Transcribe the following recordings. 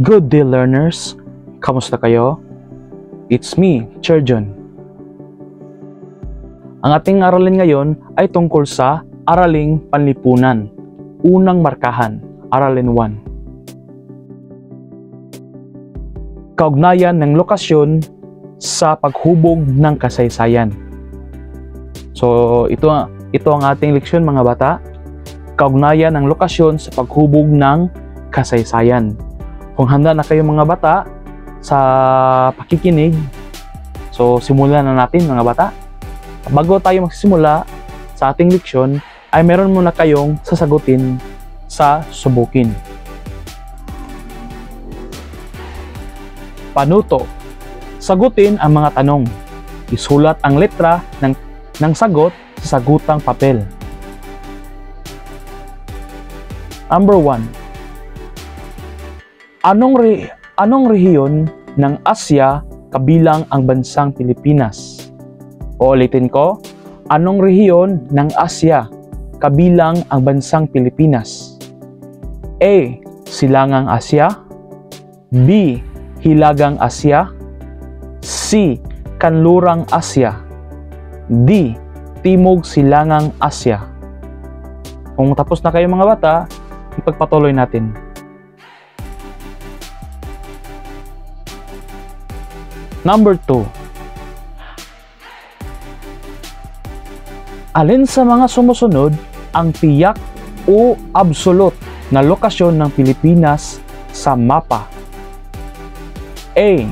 Good day learners! Kamusta kayo? It's me, Cherjon. Ang ating aralin ngayon ay tungkol sa Araling Panlipunan. Unang markahan, Aralin 1. Kaugnayan ng lokasyon sa paghubog ng kasaysayan. So, ito ang ating leksyon mga bata. Kaugnayan ng lokasyon sa paghubog ng kasaysayan. Kung handa na kayo mga bata sa pakikinig, so simulan na natin mga bata. Bago tayo magsisimula sa ating leksyon, ay meron muna kayong sasagutin sa subukin. Panuto. Sagutin ang mga tanong. Isulat ang letra ng sagot sa sagutang papel. Number 1. Anong rehiyon ng Asya kabilang ang bansang Pilipinas? Uulitin ko, anong rehiyon ng Asya kabilang ang bansang Pilipinas? A. Silangang Asya. B. Hilagang Asya. C. Kanlurang Asya. D. Timog Silangang Asya. Kung tapos na kayo mga bata, ipagpatuloy natin. Number 2. Alin sa mga sumusunod ang tiyak o absolute na lokasyon ng Pilipinas sa mapa? A.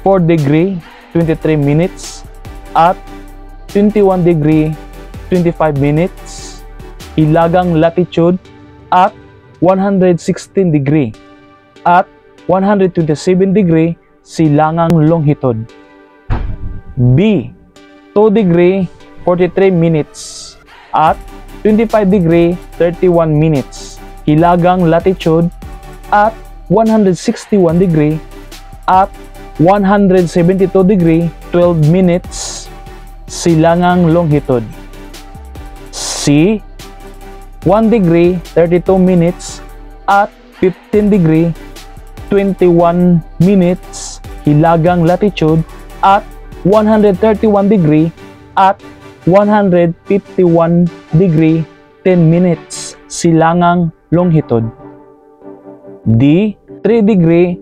4 degree 23 minutes at 21 degree 25 minutes, hilagang latitude at 116 degree at 127 degree silangang longitude. B. 2 degree 43 minutes at 25 degree 31 minutes, hilagang latitude at 161 degree at 172 degree 12 minutes, silangang longitude. C. 1 degree 32 minutes at 15 degree 21 minutes, hilagang latitude at 131 degree at 151 degree 10 minutes, silangang longitude. D. 3 degree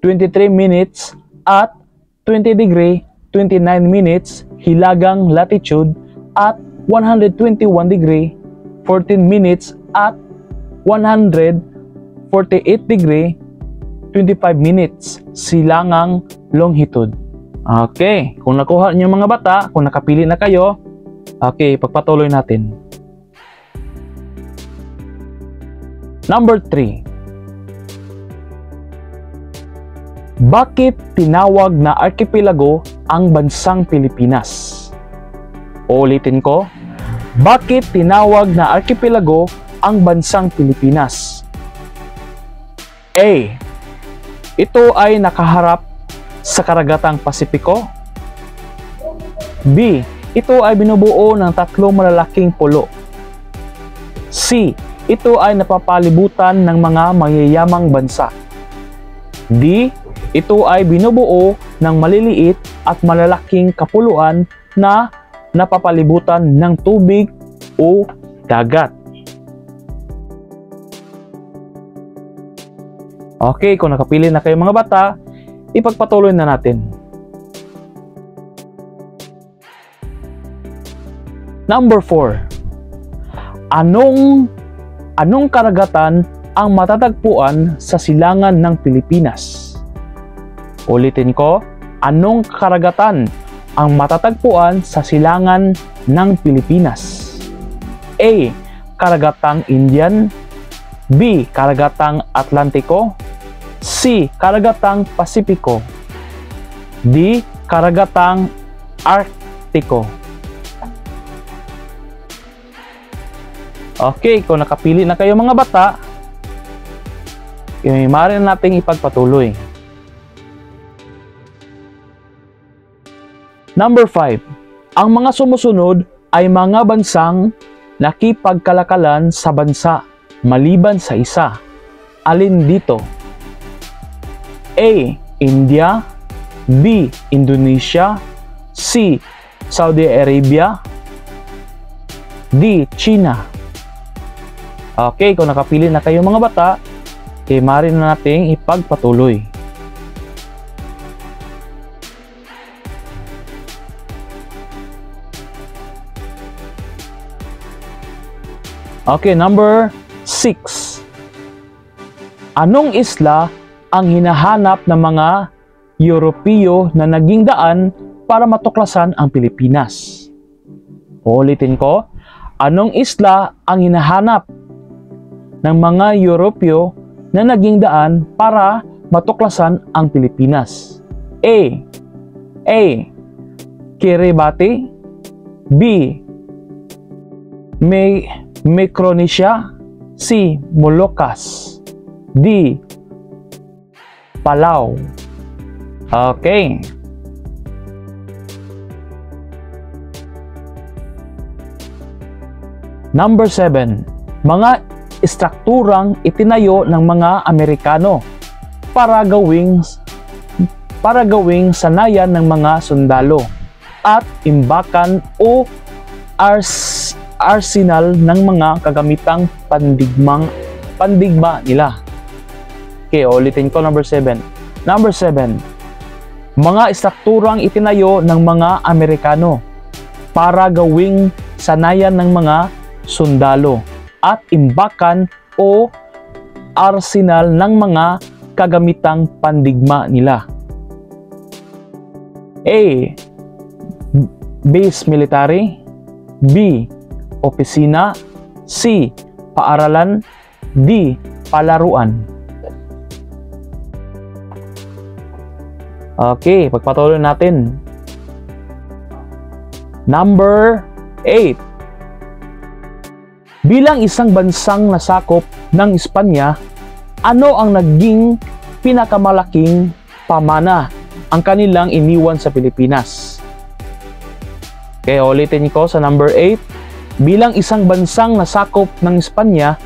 23 minutes at 20 degree 29 minutes, hilagang latitude at 121 degree 14 minutes at 148 degree 25 minutes, silangang longitude. Okay, kung nakuha niyo mga bata, kung nakapili na kayo, okay, pagpatuloy natin. Number 3. Bakit tinawag na arkipelago ang bansang Pilipinas? Uulitin ko, bakit tinawag na arkipelago ang bansang Pilipinas? A. Ito ay nakaharap sa karagatang Pasipiko. B. Ito ay binubuo ng 3 malalaking pulo. C. Ito ay napapalibutan ng mga mayayamang bansa. D. Ito ay binubuo ng maliliit at malalaking kapuluan na napapalibutan ng tubig o dagat. Okay, kung nakapili na kayo mga bata, ipagpatuloy na natin. Number 4. Anong karagatan ang matatagpuan sa silangan ng Pilipinas? Ulitin ko, anong karagatan ang matatagpuan sa silangan ng Pilipinas? A. Karagatang Indian. B. Karagatang Atlantiko. C. Karagatang Pasipiko. D. Karagatang Arktiko. Okay, kung nakapili na kayo mga bata, maaari na nating ipagpatuloy. Number 5. Ang mga sumusunod ay mga bansang nakipagkalakalan sa bansa maliban sa isa. Alin dito? A. India, B. Indonesia, C. Saudi Arabia, D. China. Okay, kung nakapili na kayo mga bata, maaari na nating ipagpatuloy. Okay, number 6. Anong isla ang hinahanap ng mga Europeo na naging daan para matuklasan ang Pilipinas? Ulitin ko, anong isla ang hinahanap ng mga Europeo na naging daan para matuklasan ang Pilipinas? A. Kiribati, B. Micronesia, C. Moluccas, D. Palau. Okay. Number 7. Mga istrukturang itinayo ng mga Amerikano para gawing sanayan ng mga sundalo at imbakan o arsenal ng mga kagamitang pandigma nila. Okay, ulitin ko number 7. Number 7. Mga istrukturang itinayo ng mga Amerikano para gawing sanayan ng mga sundalo at imbakan o arsenal ng mga kagamitang pandigma nila. A. Base military, B. Opisina, C. Paaralan, D. Palaruan. Okay, pagpatuloy natin. Number 8. Bilang isang bansang nasakop ng Espanya, ano ang naging pinakamalaking pamana ang kanilang iniwan sa Pilipinas? Okay, ulitin ko sa number 8. Bilang isang bansang nasakop ng Espanya,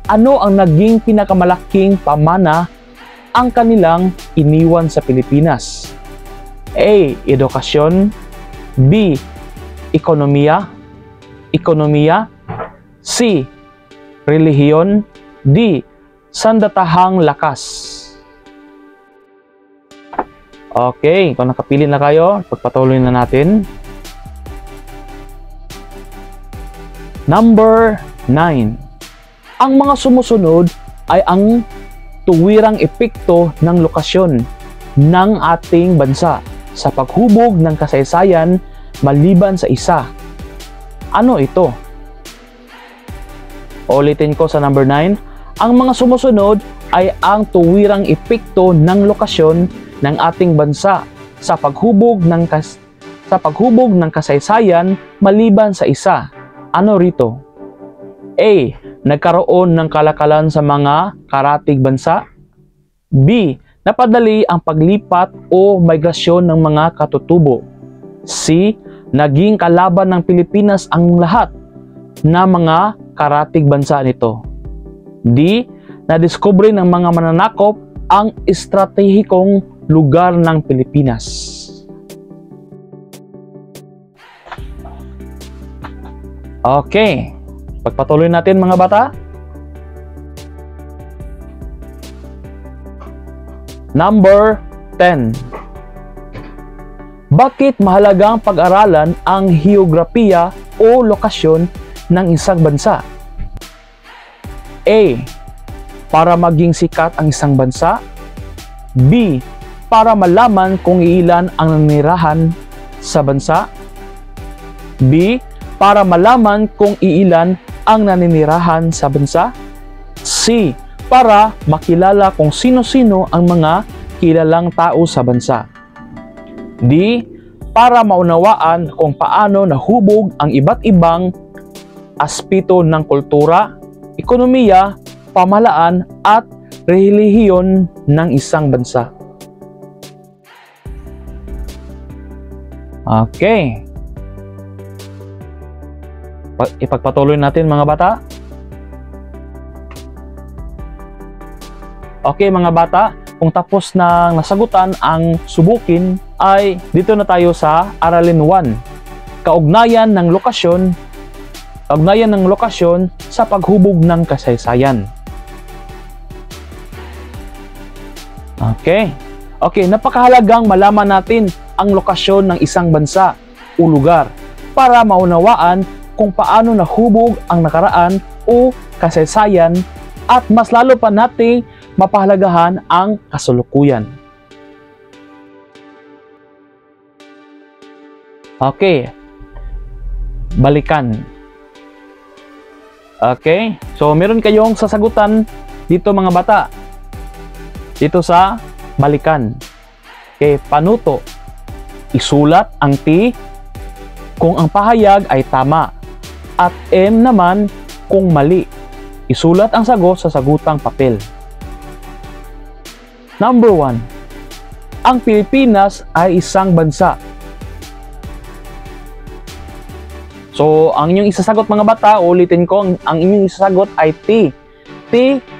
ano ang naging pinakamalaking pamana ang kanilang iniwan sa Pilipinas? A. Edukasyon, B. Ekonomiya, C. Relihiyon, D. Sandatahang lakas. Okay, kung nakapili na kayo, pagpatuloy na natin. Number 9. Ang mga sumusunod ay ang tuwirang epekto ng lokasyon ng ating bansa sa paghubog ng kasaysayan maliban sa isa. Ano ito? Ulitin ko sa number 9. Ang mga sumusunod ay ang tuwirang epekto ng lokasyon ng ating bansa sa paghubog ng kasaysayan maliban sa isa. Ano rito? A. Nagkaroon ng kalakalan sa mga karatig bansa. B. Napadali ang paglipat o migrasyon ng mga katutubo. C. Naging kalaban ng Pilipinas ang lahat na mga karatig bansa nito. D. Nadiskubre ng mga mananakop ang estratehikong lugar ng Pilipinas. Okay. Pagpatuloy natin mga bata. Number 10. Bakit mahalagang pag-aralan ang heograpiya o lokasyon ng isang bansa? A. Para maging sikat ang isang bansa. B. Para malaman kung ilan ang nanirahan sa bansa. B. Para malaman kung ilan ang naninirahan sa bansa. C. Para makilala kung sino-sino ang mga kilalang tao sa bansa. D. Para maunawaan kung paano nahubog ang iba't ibang aspeto ng kultura, ekonomiya, pamahalaan at relihiyon ng isang bansa. Okay. Ipagpatuloy natin mga bata. Okay mga bata, kung tapos na nasagutan ang subukin, ay dito na tayo sa Aralin 1. Kaugnayan ng lokasyon sa paghubog ng kasaysayan. Okay, napakahalagang malaman natin ang lokasyon ng isang bansa o lugar para maunawaan kung paano nahubog ang nakaraan o kasaysayan at mas lalo pa nating mapahalagahan ang kasalukuyan. Okay, balikan. Okay, so meron kayong sasagutan dito mga bata. Dito sa balikan. Okay, panuto. Isulat ang T kung ang pahayag ay tama at M naman kung mali. Isulat ang sagot sa sagutang papel. Number 1. Ang Pilipinas ay isang bansa. So, ang inyong isasagot mga bata, ulitin ko, ang inyong isasagot ay T. T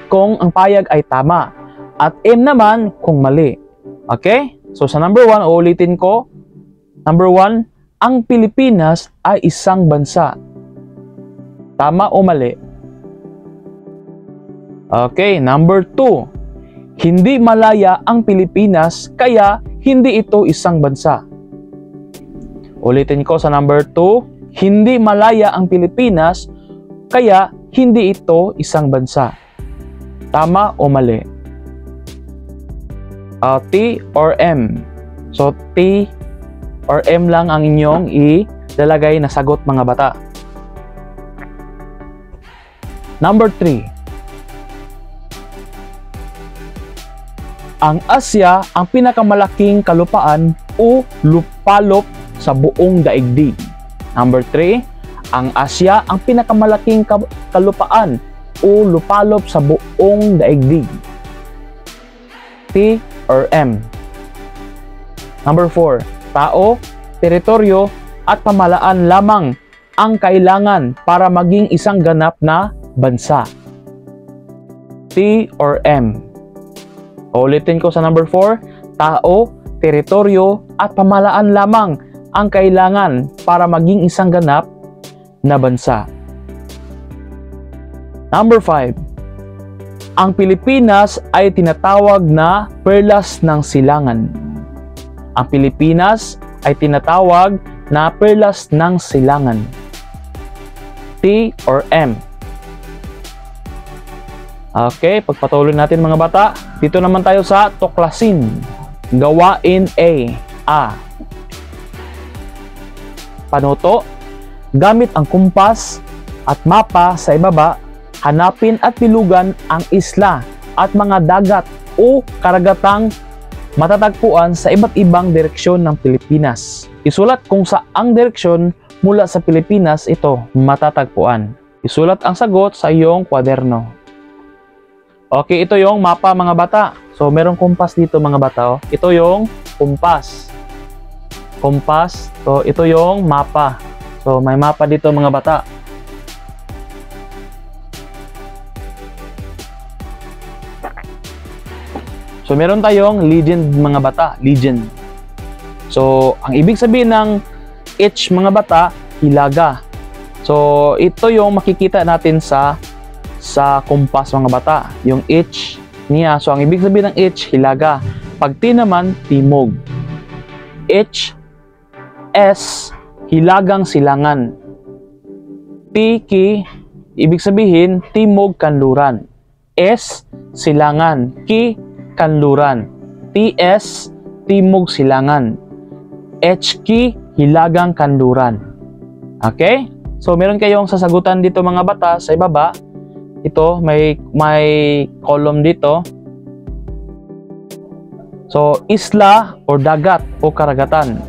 kung ang pahayag ay tama at M naman kung mali. Okay? So, sa number 1, ulitin ko. Number 1, ang Pilipinas ay isang bansa. Tama o mali? Okay, number 2. Hindi malaya ang Pilipinas kaya hindi ito isang bansa. Ulitin ko sa number 2. Hindi malaya ang Pilipinas kaya hindi ito isang bansa. Tama o mali? T or M? So, T or M lang ang inyong ilalagay na sagot mga bata. Number 3. Ang Asya ang pinakamalaking kalupaan o lupalop sa buong daigdig. Number 3. Ang Asya ang pinakamalaking kalupaan o lupalop sa buong daigdig. T or M? Number 4. Tao, teritoryo at pamahalaan lamang ang kailangan para maging isang ganap na bansa. T or M? Ulitin ko sa number 4. Tao, teritoryo at pamahalaan lamang ang kailangan para maging isang ganap na bansa. Number 5. Ang Pilipinas ay tinatawag na perlas ng silangan. Ang Pilipinas ay tinatawag na perlas ng silangan. T or M? Okay, pagpatuloy natin mga bata. Dito naman tayo sa tuklasin. Gawain A. Panuto. Gamit ang kumpas at mapa sa ibaba, hanapin at bilugan ang isla at mga dagat o karagatang matatagpuan sa iba't ibang direksyon ng Pilipinas. Isulat kung saang direksyon mula sa Pilipinas ito matatagpuan. Isulat ang sagot sa iyong kwaderno. Okay, ito yung mapa mga bata. So, merong kumpas dito mga bata. Oh. Ito yung kumpas. Kumpas. So, ito yung mapa. So, may mapa dito mga bata. So, meron tayong legend mga bata. Legend. So, ang ibig sabihin ng H mga bata, hilaga. So, ito yung makikita natin sa kumpas mga bata. Yung H niya. So, ang ibig sabihin ng H, hilaga. Pag T naman, timog. H, S, hilagang silangan. T, ki, ibig sabihin, timog kanluran. S, silangan. Ki, kanluran. TS, timog silangan. H, ki, hilagang kanluran. Okay? So, meron kayong sasagutan dito mga bata sa ibaba. Ito, may column dito. So, isla or dagat o karagatan.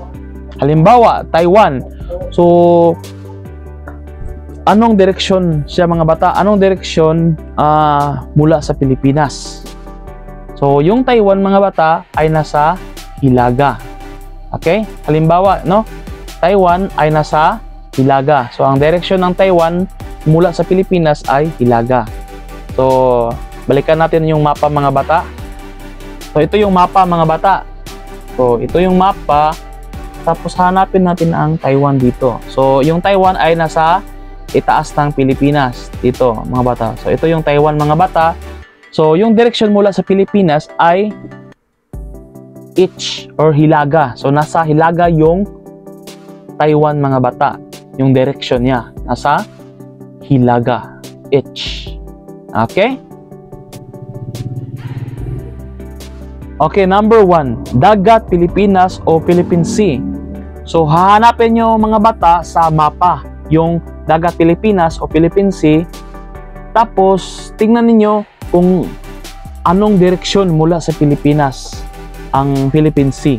Halimbawa, Taiwan. So, anong direksyon siya mga bata? Anong direksyon mula sa Pilipinas? So, yung Taiwan mga bata ay nasa hilaga. Okay? Halimbawa, no? Taiwan ay nasa hilaga. So, ang direksyon ng Taiwan mula sa Pilipinas ay hilaga. So, balikan natin yung mapa mga bata. So, ito yung mapa mga bata. So, ito yung mapa. Tapos, hanapin natin ang Taiwan dito. So, yung Taiwan ay nasa itaas ng Pilipinas. Dito, mga bata. So, ito yung Taiwan mga bata. So, yung direksyon mula sa Pilipinas ay each or hilaga. So, nasa hilaga yung Taiwan mga bata. Yung direksyon niya. Nasa hilaga. Each. Okay? Okay, number 1, dagat Pilipinas o Philippine Sea. So, hahanapin nyo mga bata sa mapa, yung dagat Pilipinas o Philippine Sea. Tapos, tingnan niyo kung anong direksyon mula sa Pilipinas ang Philippine Sea.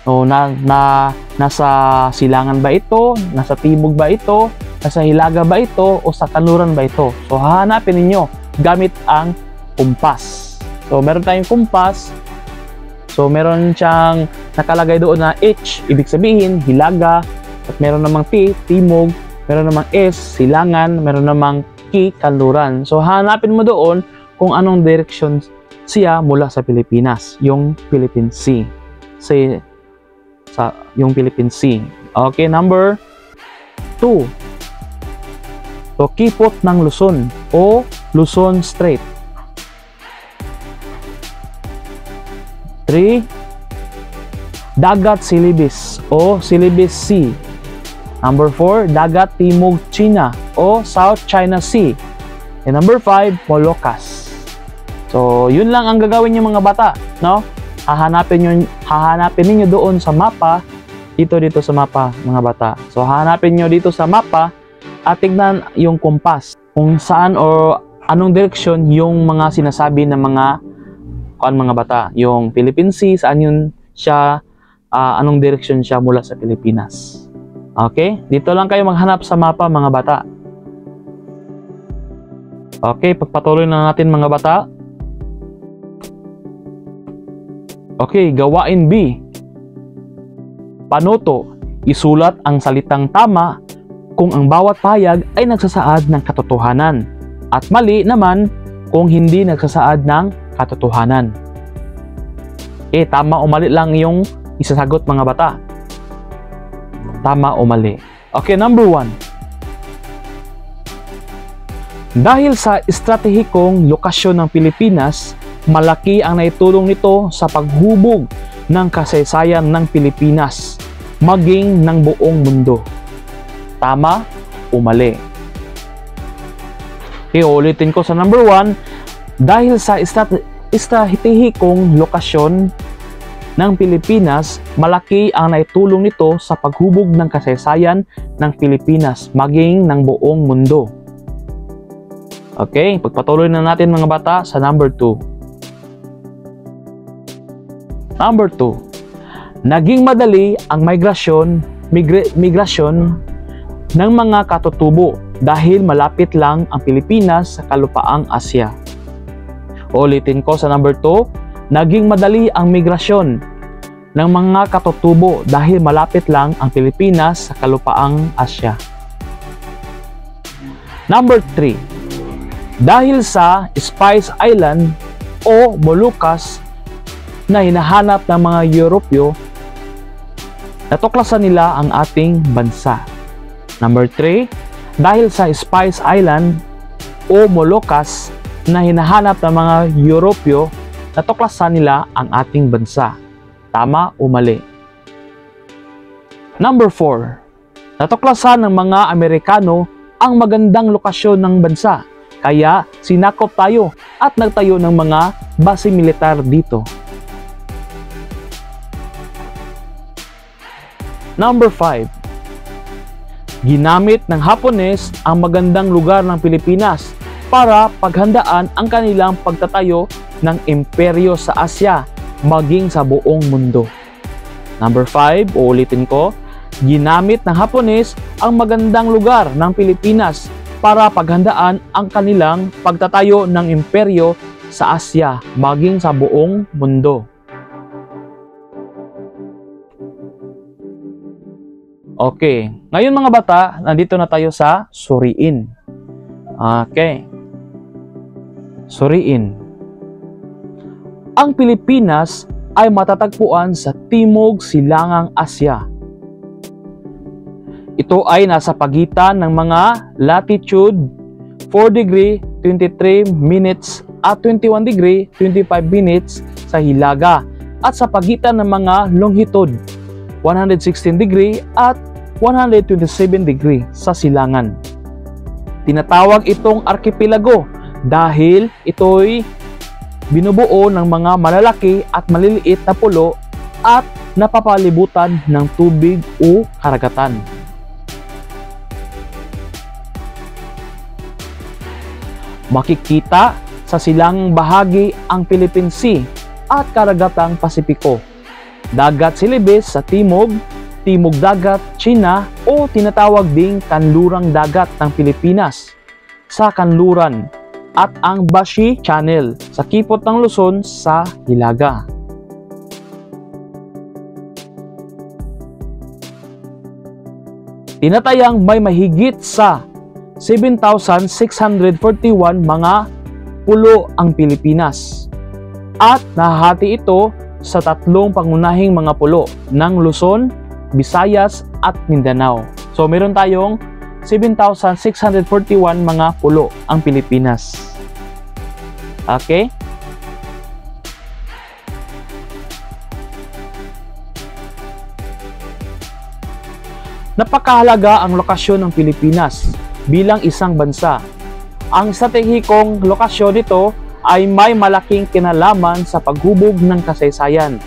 So, nasa silangan ba ito? Nasa timog ba ito? Nasa hilaga ba ito? O sa kanluran ba ito? So, hahanapin ninyo gamit ang kumpas. So, meron tayong kumpas. So, meron siyang nakalagay doon na H, ibig sabihin, hilaga. At meron namang T, timog. Meron namang S, silangan. Meron namang K, kanluran. So, hanapin mo doon kung anong direction siya mula sa Pilipinas. Yung Philippine Sea. Yung Philippine Sea. Okay, number 2. So, kipot ng Luzon o Luzon Strait. 3. Dagat Silibis o Silibis Sea. Number 4, Dagat Timog China o South China Sea. And number 5, Moluccas. So, yun lang ang gagawin niyo mga bata, no? Hahanapin niyo doon sa mapa, dito sa mapa mga bata. So, hahanapin niyo dito sa mapa at tignan yung kumpas kung saan o anong direksyon yung mga sinasabi ng mga bata, yung Philippine Sea, saan yun siya, anong direksyon siya mula sa Pilipinas. Okay? Dito lang kayo maghanap sa mapa mga bata. Okay, pagpatuloy na natin mga bata. Okay, gawain B. Panuto, isulat ang salitang tama kung ang bawat pahayag ay nagsasaad ng katotohanan at mali naman kung hindi nagsasaad ng katotohanan. Tama o mali lang yung isasagot mga bata. Tama o mali. Okay, number 1. Dahil sa estratehikong lokasyon ng Pilipinas, malaki ang naitulong nito sa paghubog ng kasaysayan ng Pilipinas, maging ng buong mundo. Tama o mali? Okay, ulitin ko sa number 1. Dahil sa estratehikong lokasyon ng Pilipinas, malaki ang naitulong nito sa paghubog ng kasaysayan ng Pilipinas, maging ng buong mundo. Okay, pagpatuloy na natin mga bata sa number 2. Number 2. Naging madali ang migrasyon ng mga katutubo dahil malapit lang ang Pilipinas sa kalupaang Asya. Ulitin ko sa number 2, naging madali ang migrasyon ng mga katutubo dahil malapit lang ang Pilipinas sa kalupaang Asya. Number 3, dahil sa Spice Island o Moluccas na hinahanap ng mga Europeo, natuklasan nila ang ating bansa. Number 3, dahil sa Spice Island o Moluccas na hinahanap ng mga Europeo, natuklasan nila ang ating bansa. Tama o mali? Number 4, natuklasan ng mga Amerikano ang magandang lokasyon ng bansa, kaya sinakop tayo at nagtayo ng mga base militar dito. Number 5, ginamit ng Hapones ang magandang lugar ng Pilipinas para paghandaan ang kanilang pagtatayo ng imperyo sa Asya, maging sa buong mundo. Number 5, uulitin ko, ginamit ng Hapones ang magandang lugar ng Pilipinas para paghandaan ang kanilang pagtatayo ng imperyo sa Asya, maging sa buong mundo. Okay, ngayon mga bata, nandito na tayo sa suriin. Okay. Suriin. Ang Pilipinas ay matatagpuan sa Timog Silangang Asya. Ito ay nasa pagitan ng mga latitude 4 degree 23 minutes at 21 degree 25 minutes sa hilaga at sa pagitan ng mga longitude 116 degree at 127 degree sa silangan. Tinatawag itong arkipelago dahil ito'y binubuo ng mga malalaki at maliliit na pulo at napapalibutan ng tubig o karagatan. Makikita sa silangang bahagi ang Philippine Sea at karagatang Pasipiko. Dagat Celebes sa timog, timog dagat China o tinatawag ding kanlurang dagat ng Pilipinas sa kanluran at ang Bashi Channel sa kipot ng Luzon sa hilaga. Tinatayang may mahigit sa 7,641 mga pulo ang Pilipinas at nahahati ito sa tatlong pangunahing mga pulo ng Luzon, Visayas at Mindanao. So meron tayong 7,641 mga pulo ang Pilipinas. Okay? Napakahalaga ang lokasyon ng Pilipinas bilang isang bansa. Ang estratehikong lokasyon nito ay may malaking kinalaman sa paghubog ng kasaysayan.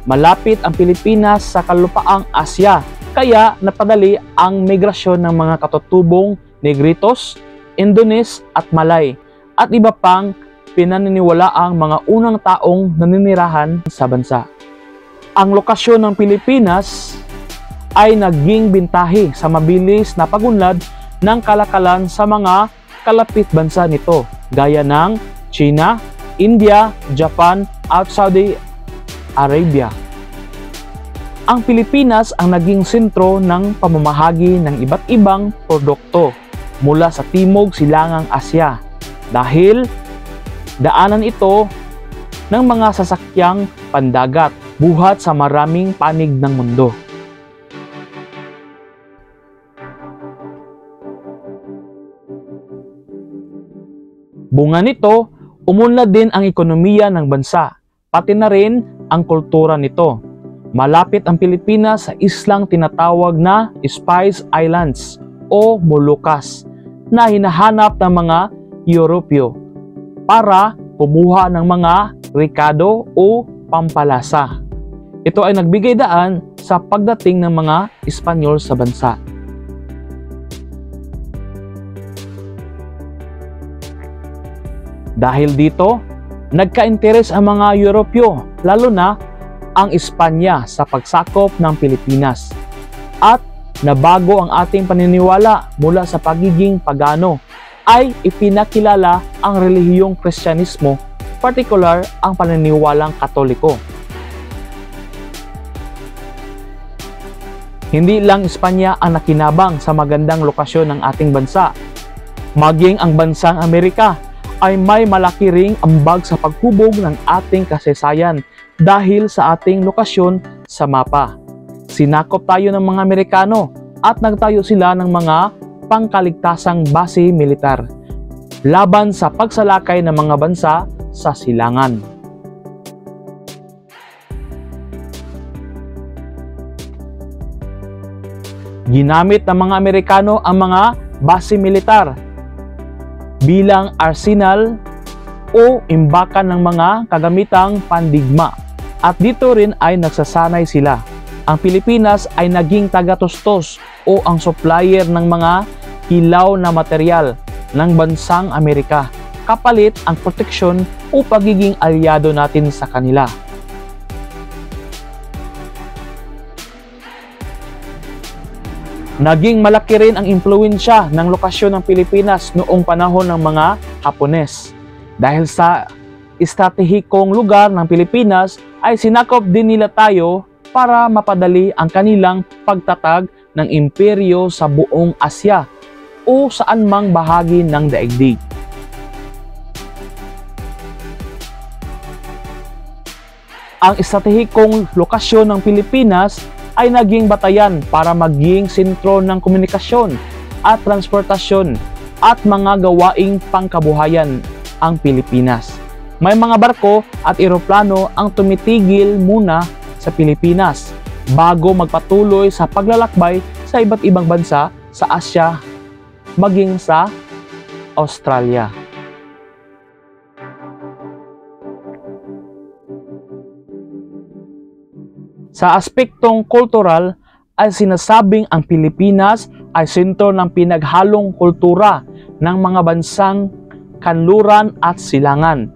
Malapit ang Pilipinas sa kalupaang Asya, kaya napadali ang migrasyon ng mga katutubong Negritos, Indones at Malay at iba pang pinaniniwalaang mga unang taong naninirahan sa bansa. Ang lokasyon ng Pilipinas ay naging bintahe sa mabilis na pagunlad ng kalakalan sa mga kalapit bansa nito gaya ng China, India, Japan at Saudi Arabia. Ang Pilipinas ang naging sentro ng pamamahagi ng iba't ibang produkto mula sa Timog Silangang Asya dahil daanan ito ng mga sasakyang pandagat buhat sa maraming panig ng mundo. Bunga nito, umunlad din ang ekonomiya ng bansa, pati na rin ang kultura nito. Malapit ang Pilipinas sa islang tinatawag na Spice Islands o Moluccas na hinahanap ng mga Europeo para kumuha ng mga rekado o pampalasa. Ito ay nagbigay daan sa pagdating ng mga Espanyol sa bansa. Dahil dito, nagka-interes ang mga Europeo, lalo na ang Espanya sa pagsakop ng Pilipinas. At nabago ang ating paniniwala mula sa pagiging pagano, ay ipinakilala ang relihiyong Kristyanismo, partikular ang paniniwalang Katoliko. Hindi lang Espanya ang nakinabang sa magandang lokasyon ng ating bansa, maging ang bansang Amerika ay may malaki ring ambag sa paghubog ng ating kasaysayan dahil sa ating lokasyon sa mapa. Sinakop tayo ng mga Amerikano at nagtayo sila ng mga pangkaligtasang base militar laban sa pagsalakay ng mga bansa sa silangan. Ginamit ng mga Amerikano ang mga base militar bilang arsenal o imbakan ng mga kagamitang pandigma at dito rin ay nagsasanay sila. Ang Pilipinas ay naging tagatustos o ang supplier ng mga hilaw na material ng bansang Amerika kapalit ang proteksyon o pagiging aliado natin sa kanila. Naging malaki rin ang impluwensya ng lokasyon ng Pilipinas noong panahon ng mga Hapones. Dahil sa estratehikong lugar ng Pilipinas ay sinakop din nila tayo para mapadali ang kanilang pagtatag ng imperyo sa buong Asya o saan mang bahagi ng daigdig. Ang estratehikong lokasyon ng Pilipinas ay naging batayan para maging sentro ng komunikasyon at transportasyon at mga gawaing pangkabuhayan ang Pilipinas. May mga barko at eroplano ang tumitigil muna sa Pilipinas bago magpatuloy sa paglalakbay sa iba't ibang bansa sa Asya maging sa Australia. Sa aspektong kultural ay sinasabing ang Pilipinas ay sentro ng pinaghalong kultura ng mga bansang kanluran at silangan.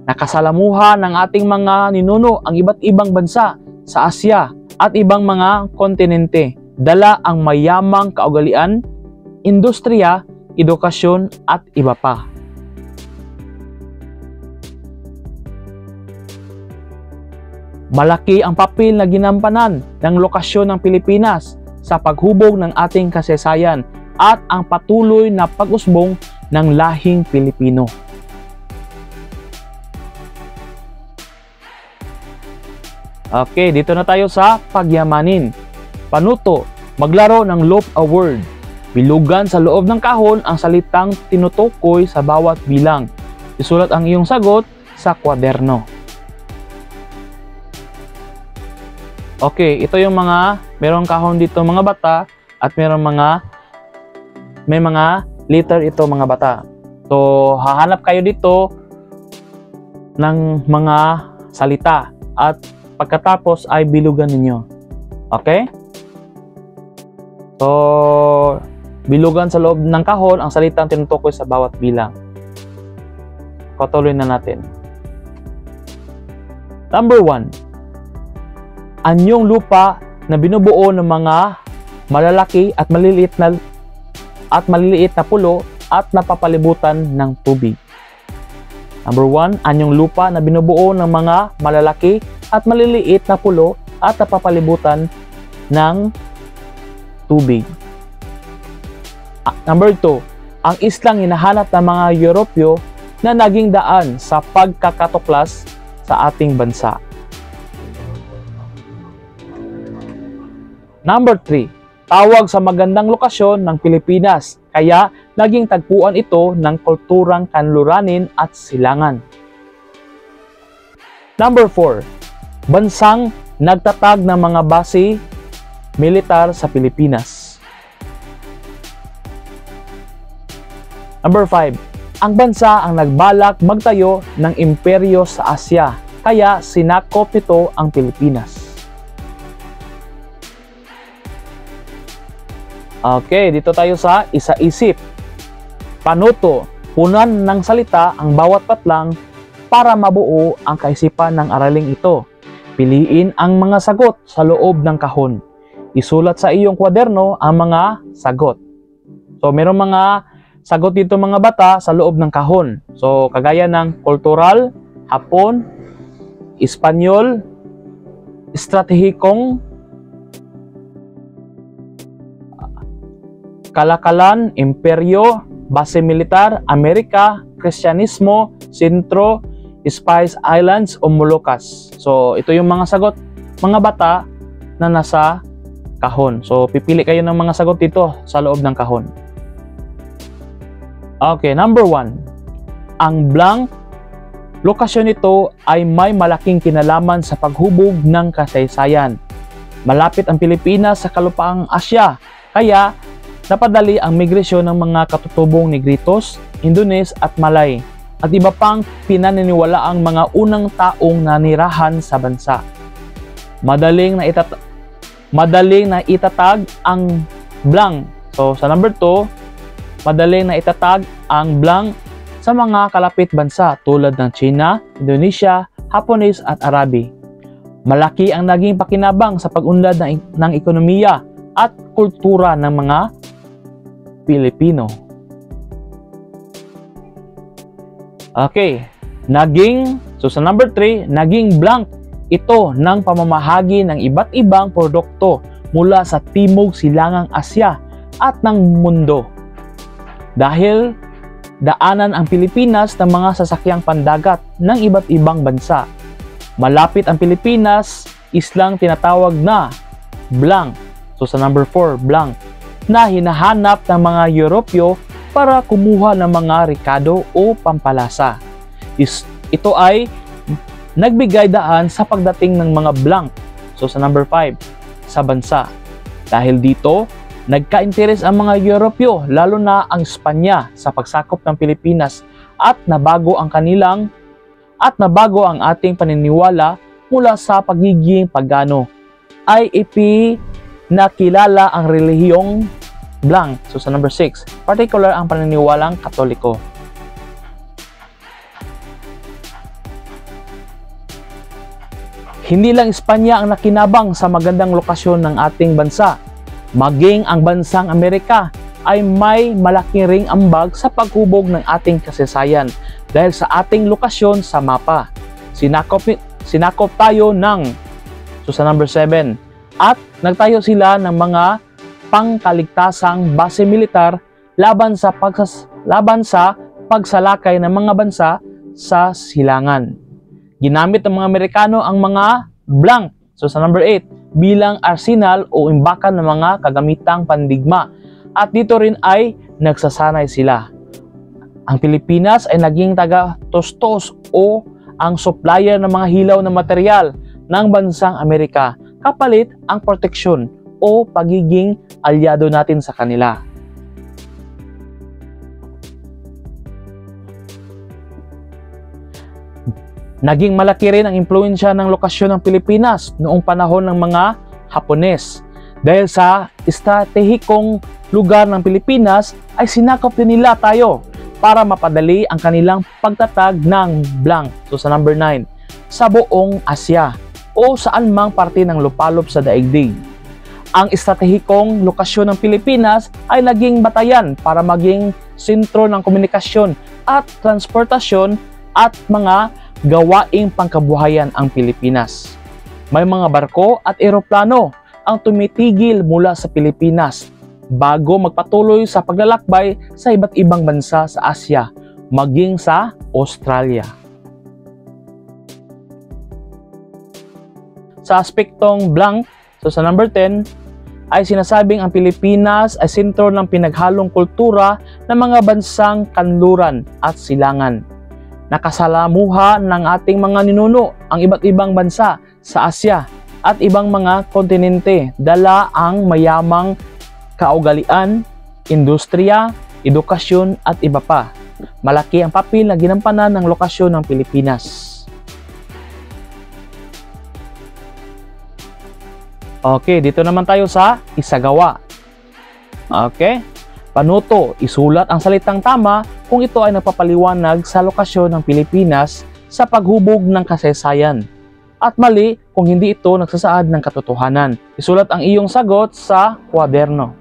Nakasalamuha ng ating mga ninuno ang iba't ibang bansa sa Asya at ibang mga kontinente. Dala ang mayamang kaugalian, industriya, edukasyon at iba pa. Malaki ang papel na ginampanan ng lokasyon ng Pilipinas sa paghubog ng ating kasaysayan at ang patuloy na pag-usbong ng lahing Pilipino. Okay, dito na tayo sa pagyamanin. Panuto, maglaro ng loop a word. Bilugan sa loob ng kahon ang salitang tinutukoy sa bawat bilang. Isulat ang iyong sagot sa kwaderno. Okay, ito yung merong kahon dito mga bata at may mga letter ito mga bata. So, hahanap kayo dito ng mga salita at pagkatapos ay bilugan ninyo. Okay? So, bilugan sa loob ng kahon ang salitang tinutukoy sa bawat bilang. Patuloy na natin. Number 1. Anyong lupa na binubuo ng mga malalaki at maliliit na pulo at napapalibutan ng tubig. Number 1, anyong lupa na binubuo ng mga malalaki at maliliit na pulo at napapalibutan ng tubig. Number 2, ang islang hinahanap ng mga Europeo na naging daan sa pagkakatuklas sa ating bansa. Number 3, tawag sa magandang lokasyon ng Pilipinas, kaya naging tagpuan ito ng kulturang kanluranin at silangan. Number 4, bansang nagtatag ng mga base militar sa Pilipinas. Number 5, ang bansa ang nagbalak magtayo ng imperyo sa Asya, kaya sinakop nito ang Pilipinas. Okay, dito tayo sa isa-isip. Panuto, punan ng salita ang bawat patlang para mabuo ang kaisipan ng araling ito. Piliin ang mga sagot sa loob ng kahon. Isulat sa iyong kwaderno ang mga sagot. So, mayroong mga sagot dito mga bata sa loob ng kahon. So, kagaya ng kultural, Hapon, Espanyol, estratehikong, kalakalan, imperyo, base militar, Amerika, Kristyanismo, Sentro, Spice Islands o Moluccas. So, ito yung mga sagot, mga bata na nasa kahon. So, pipili kayo ng mga sagot dito sa loob ng kahon. Okay, number 1. Ang blank lokasyon nito ay may malaking kinalaman sa paghubog ng kasaysayan. Malapit ang Pilipinas sa kalupaang Asya, kaya napadali ang migrasyon ng mga katutubong Negritos, Indones at Malay at iba pang pinaniniwala ang mga unang taong nanirahan sa bansa. Madaling na itatag ang blank. So sa number 2, madaling na itatag ang blank sa mga kalapit bansa tulad ng China, Indonesia, Hapones at Arabi. Malaki ang naging pakinabang sa pag-unlad ng ekonomiya at kultura ng mga Pilipino. Okay, so sa number 3, naging blank ito ng pamamahagi ng iba't ibang produkto mula sa Timog Silangang Asya at ng mundo. Dahil daanan ang Pilipinas ng mga sasakyang pandagat ng iba't ibang bansa. Malapit ang Pilipinas, islang tinatawag na blank. So sa number 4, blank, na hinahanap ng mga Europyo para kumuha ng mga rekado o pampalasa. Ito ay nagbigay daan sa pagdating ng mga blank. So sa number 5, sa bansa. Dahil dito, nagka-interes ang mga Europyo, lalo na ang Espanya, sa pagsakop ng Pilipinas at nabago ang ating paniniwala mula sa pagiging pagano. Ay ipinakilala ang relihiyong blank. So sa number 6, particular ang paniniwalang Katoliko. Hindi lang Espanya ang nakinabang sa magandang lokasyon ng ating bansa. Maging ang bansang Amerika ay may malaking ring ambag sa paghubog ng ating kasaysayan dahil sa ating lokasyon sa mapa. Sinakop tayo ng, so sa number 7, at nagtayo sila ng mga pangkaligtasang base militar laban sa pagsalakay ng mga bansa sa silangan. Ginamit ng mga Amerikano ang mga blank, so sa number 8, bilang arsenal o imbakan ng mga kagamitang pandigma. At dito rin ay nagsasanay sila. Ang Pilipinas ay naging taga-tostos o ang supplier ng mga hilaw na material ng bansang Amerika, kapalit ang proteksyon o pagiging alyado natin sa kanila. Naging malaki rin ang impluensya ng lokasyon ng Pilipinas noong panahon ng mga Hapones. Dahil sa estratehikong lugar ng Pilipinas ay sinakop din nila tayo para mapadali ang kanilang pagtatag ng blank. So sa number 9, sa buong Asya o saan mang parte ng lupalop sa daigdig. Ang estratehikong lokasyon ng Pilipinas ay naging batayan para maging sentro ng komunikasyon at transportasyon at mga gawaing pangkabuhayan ang Pilipinas. May mga barko at eroplano ang tumitigil mula sa Pilipinas bago magpatuloy sa paglalakbay sa iba't ibang bansa sa Asya, maging sa Australia. Sa aspektong blank, so sa number 10, ay sinasabing ang Pilipinas ay sentro ng pinaghalong kultura ng mga bansang kanluran at silangan. Nakasalamuha ng ating mga ninuno ang iba't ibang bansa sa Asya at ibang mga kontinente, dala ang mayamang kaugalian, industriya, edukasyon at iba pa. Malaki ang papel na ginampanan ng lokasyon ng Pilipinas. Okay, dito naman tayo sa isagawa. Okay? Panuto, isulat ang salitang tama kung ito ay napapaliwanag sa lokasyon ng Pilipinas sa paghubog ng kasaysayan. At mali kung hindi ito nagsasaad ng katotohanan. Isulat ang iyong sagot sa kwaderno.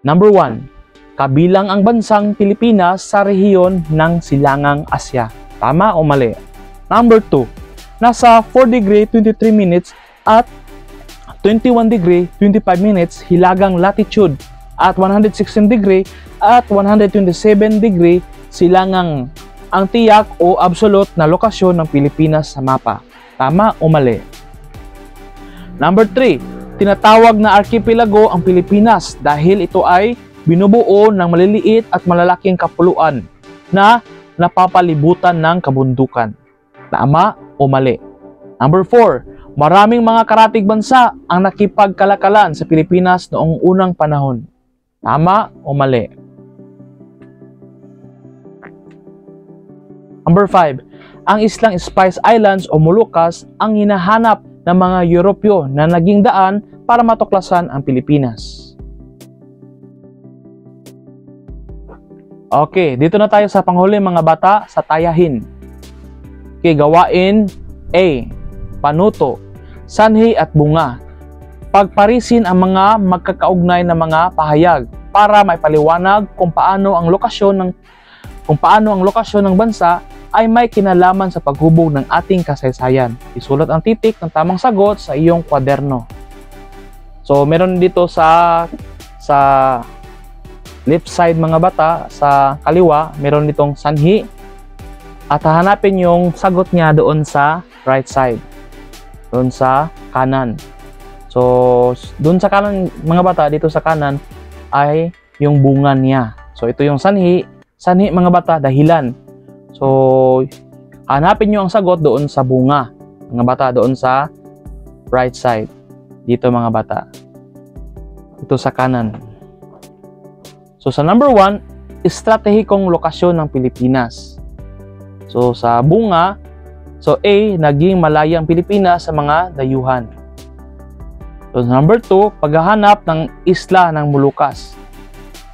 Number 1. Kabilang ang bansang Pilipinas sa rehiyon ng Silangang Asya. Tama o mali? Number 2. Nasa 4 degree 23 minutes at 21 degree 25 minutes hilagang latitude at 116 degree at 127 degree silangang ang tiyak o absolute na lokasyon ng Pilipinas sa mapa. Tama o mali? Number 3. Tinatawag na archipelago ang Pilipinas dahil ito ay binubuo ng maliliit at malalaking kapuluan na napapalibutan ng kabundukan. Tama o mali? Number 4. Maraming mga karatig bansa ang nakipagkalakalan sa Pilipinas noong unang panahon. Tama o mali? Number 5. Ang islang Spice Islands o Moluccas ang hinahanap ng mga Europyo na naging daan para matuklasan ang Pilipinas. Okay, dito na tayo sa panghuli mga bata sa tayahin. Okay, gawain A. Panuto, sanhi at bunga. Pagparisin ang mga magkakaugnay na mga pahayag para maipaliwanag kung paano ang lokasyon ng bansa ay may kinalaman sa paghubog ng ating kasaysayan. Isulat ang titik ng tamang sagot sa iyong kwaderno. So, meron dito sa left side mga bata, sa kaliwa, meron ditong sanhi. At hahanapin yung sagot niya doon sa right side. Doon sa kanan. So, doon sa kanan, mga bata, dito sa kanan ay yung bunga niya. So, ito yung sanhi. Sanhi, mga bata, dahilan. So, hanapin nyo ang sagot doon sa bunga. Mga bata, doon sa right side. Dito, mga bata. Ito sa kanan. So, sa number 1, estratehikong lokasyon ng Pilipinas. So, sa bunga, so A, naging malaya ang Pilipinas sa mga dayuhan. So, number 2, paghahanap ng isla ng Moluccas.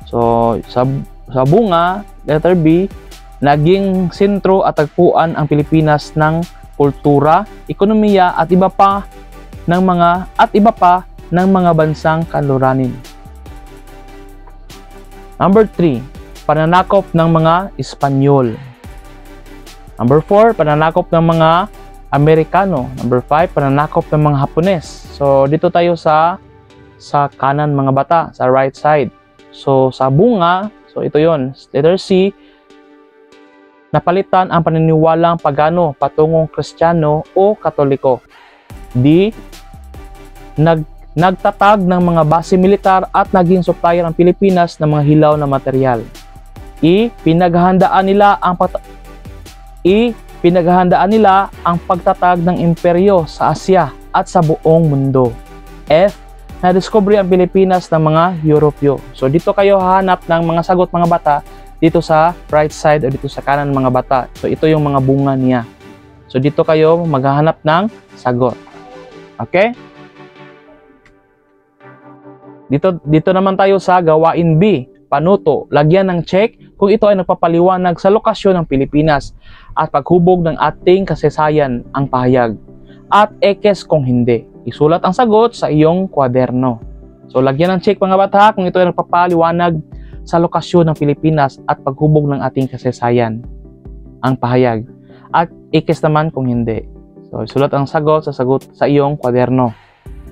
So, sa bunga, letter B, naging sentro at tagpuan ang Pilipinas ng kultura, ekonomiya at iba pa ng mga bansang kanluranin. Number 3, pananakop ng mga Espanyol. Number 4, pananakop ng mga Amerikano. Number 5, pananakop ng mga Hapones. So, dito tayo sa kanan, mga bata, sa right side. So, sa bunga, so ito yon. Letter C, napalitan ang paniniwalang pagano patungong Kristiyano o Katoliko. D, nagtatag ng mga base militar at naging supplier ang Pilipinas ng mga hilaw na material. E, pinaghahandaan nila ang pagtatag ng imperyo sa Asya at sa buong mundo. F, na-discovery ang Pilipinas ng mga Europyo. So dito kayo hahanap ng mga sagot, mga bata, dito sa right side o dito sa kanan, mga bata. So ito yung mga bunga niya. So dito kayo maghahanap ng sagot. Okay? Dito naman tayo sa gawain B, panuto. Lagyan ng check kung ito ay nagpapaliwanag sa lokasyon ng Pilipinas at paghubog ng ating kasaysayan ang pahayag. At X kung hindi. Isulat ang sagot sa iyong kwaderno. So lagyan ng check, mga bata, kung ito ay nagpapaliwanag sa lokasyon ng Pilipinas at paghubog ng ating kasaysayan ang pahayag. At X naman kung hindi. So isulat ang sagot sa iyong kwaderno.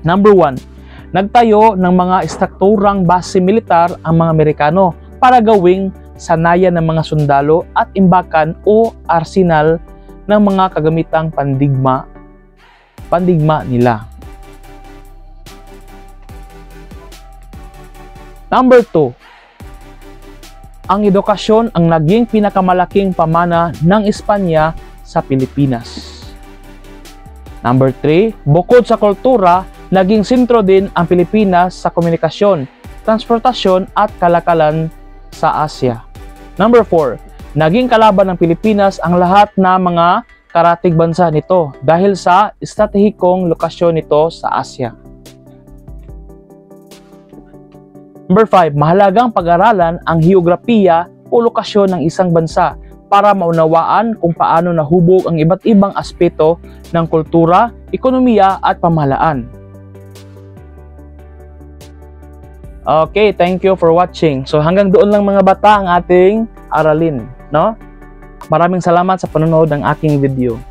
Number 1, nagtayo ng mga estrukturang base militar ang mga Amerikano para gawing sanayan ng mga sundalo at imbakan o arsenal ng mga kagamitang pandigma nila. Number 2, ang edukasyon ang naging pinakamalaking pamana ng Espanya sa Pilipinas. Number 3, bukod sa kultura, naging sentro din ang Pilipinas sa komunikasyon, transportasyon at kalakalan sa Asya. Number 4, naging kalaban ng Pilipinas ang lahat na mga karatig bansa nito dahil sa estratehikong lokasyon nito sa Asya. Number 5, mahalagang pag-aralan ang heograpiya o lokasyon ng isang bansa para maunawaan kung paano nahubog ang iba't ibang aspeto ng kultura, ekonomiya at pamahalaan. Okay, thank you for watching. So hanggang doon lang, mga bata, ang ating aralin, no? Maraming salamat sa panonood ng aking video.